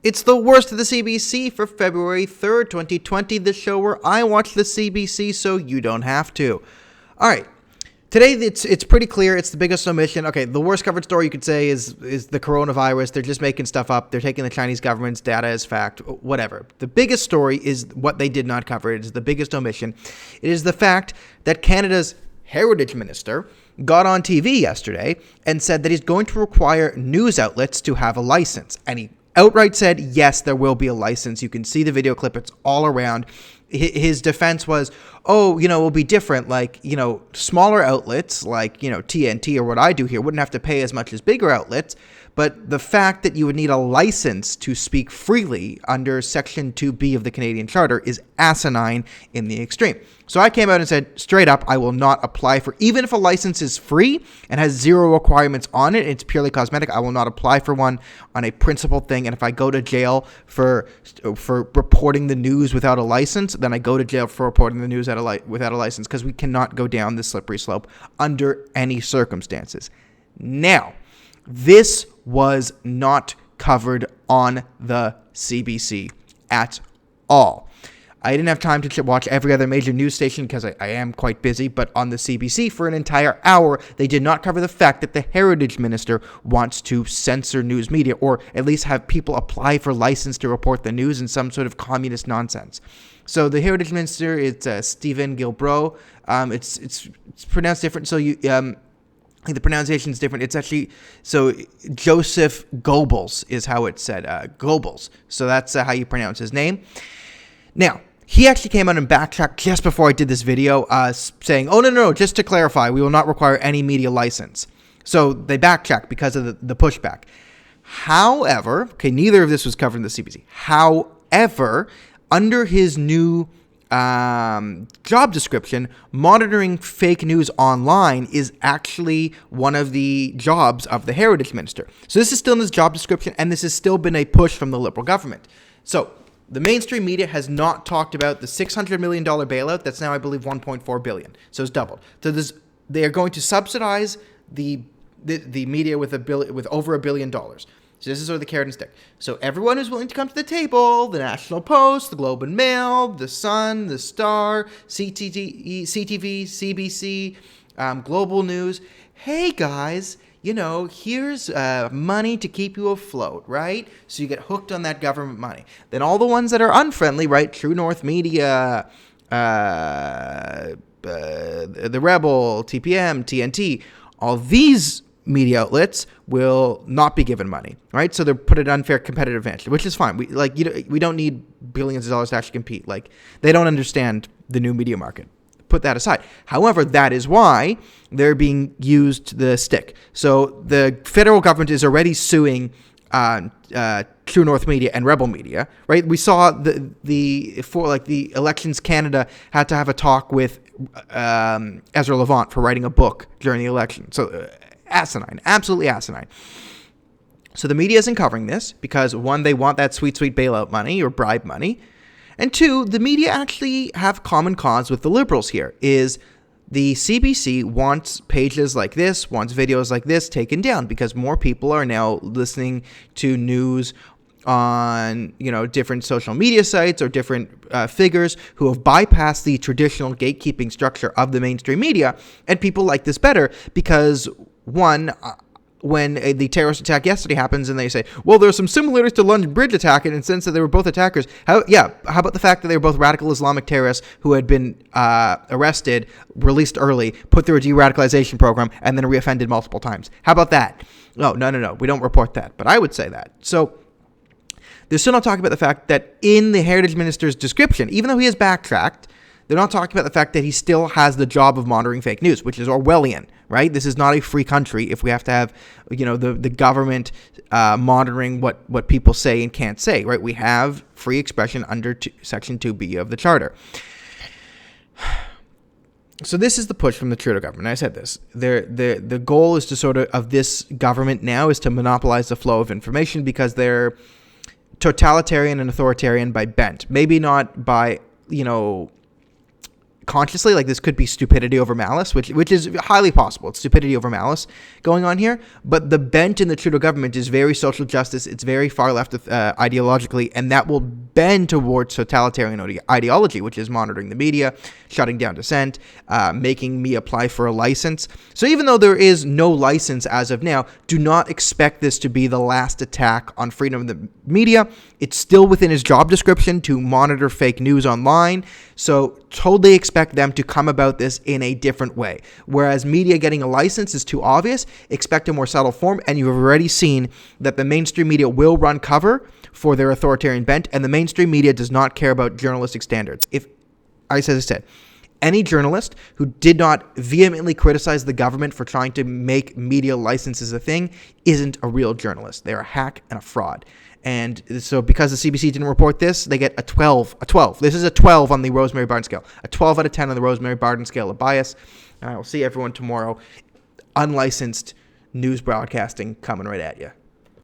It's the worst of the CBC for February 3rd, 2020, the show where I watch the CBC so you don't have to. All right. Today, it's pretty clear. It's the biggest omission. Okay, the worst covered story you could say is the coronavirus. They're just making stuff up. They're taking the Chinese government's data as fact, whatever. The biggest story is what they did not cover. It is the biggest omission. It is the fact that Canada's Heritage Minister got on TV yesterday and said that he's going to require news outlets to have a license. And he outright said, yes, there will be a license. You can see the video clip. It's all around. His defense was, it'll be different. Like, smaller outlets like, TNT or what I do here wouldn't have to pay as much as bigger outlets. But the fact that you would need a license to speak freely under Section 2B of the Canadian Charter is asinine in the extreme. So I came out and said, straight up, I will not apply for, even if a license is free and has zero requirements on it, it's purely cosmetic, I will not apply for one on a principled thing. And if I go to jail for reporting the news without a license, then I go to jail for reporting the news without a license, because we cannot go down this slippery slope under any circumstances. Now, this was not covered on the CBC at all. I didn't have time to watch every other major news station because I am quite busy, but on the CBC for an entire hour, they did not cover the fact that the Heritage Minister wants to censor news media, or at least have people apply for license to report the news in some sort of communist nonsense. So the Heritage Minister, it's Stephen Gilbro. It's pronounced different. So I think the pronunciation is different. It's actually, so Joseph Goebbels is how it's said, Goebbels. So that's how you pronounce his name. Now, he actually came out and backtracked just before I did this video, saying, no, just to clarify, we will not require any media license. So they backtracked because of the pushback. However, neither of this was covered in the CBC. However, under his new job description, monitoring fake news online is actually one of the jobs of the Heritage Minister. So this is still in his job description, and this has still been a push from the Liberal government. So the mainstream media has not talked about the $600 million bailout. That's now, I believe, $1.4 billion. So it's doubled. So they are going to subsidize the media with over $1 billion. So this is sort of the carrot and stick. So everyone who's willing to come to the table, the National Post, the Globe and Mail, the Sun, the Star, CTV, CBC, Global News. Hey guys, here's money to keep you afloat, right? So you get hooked on that government money. Then all the ones that are unfriendly, right? True North Media, the Rebel, TPM, TNT, all these media outlets will not be given money, right? So they're put at unfair competitive advantage, which is fine. We don't need billions of dollars to actually compete. Like, they don't understand the new media market. Put that aside. However, that is why they're being used the stick. So the federal government is already suing True North Media and Rebel Media, right? We saw the Elections Canada had to have a talk with Ezra Levant for writing a book during the election. So asinine, absolutely asinine. So the media isn't covering this because, one, they want that sweet, sweet bailout money or bribe money. And two, the media actually have common cause with the Liberals here, is the CBC wants pages like this, wants videos like this taken down because more people are now listening to news on, different social media sites or different figures who have bypassed the traditional gatekeeping structure of the mainstream media. And people like this better because, one, when the terrorist attack yesterday happens and they say, well, there's some similarities to London Bridge attack in the sense that they were both attackers. How about the fact that they were both radical Islamic terrorists who had been arrested, released early, put through a de-radicalization program, and then reoffended multiple times? How about that? No, we don't report that. But I would say that. So they're still not talking about the fact that in the Heritage Minister's description, even though he has backtracked, they're not talking about the fact that he still has the job of monitoring fake news, which is Orwellian, right? This is not a free country if we have to have, the government monitoring what people say and can't say, right? We have free expression under Section 2B of the Charter. So this is the push from the Trudeau government. I said this. The goal is to of this government now is to monopolize the flow of information because they're totalitarian and authoritarian by bent. Maybe not by, consciously. Like, this could be stupidity over malice, which is highly possible. It's stupidity over malice going on here. But the bent in the Trudeau government is very social justice. It's very far left ideologically, and that will bend towards totalitarian ideology, which is monitoring the media, shutting down dissent, making me apply for a license. So even though there is no license as of now, do not expect this to be the last attack on freedom of the media. It's still within his job description to monitor fake news online. So totally expect them to come about this in a different way. Whereas media getting a license is too obvious, expect a more subtle form, and you've already seen that the mainstream media will run cover for their authoritarian bent, and the mainstream media does not care about journalistic standards. If, as I said, any journalist who did not vehemently criticize the government for trying to make media licenses a thing isn't a real journalist. They're a hack and a fraud. And so because the CBC didn't report this, they get a 12. This is a 12 on the Rosemary Barden scale. A 12 out of 10 on the Rosemary Barden scale of bias. And I will see everyone tomorrow. Unlicensed news broadcasting coming right at you.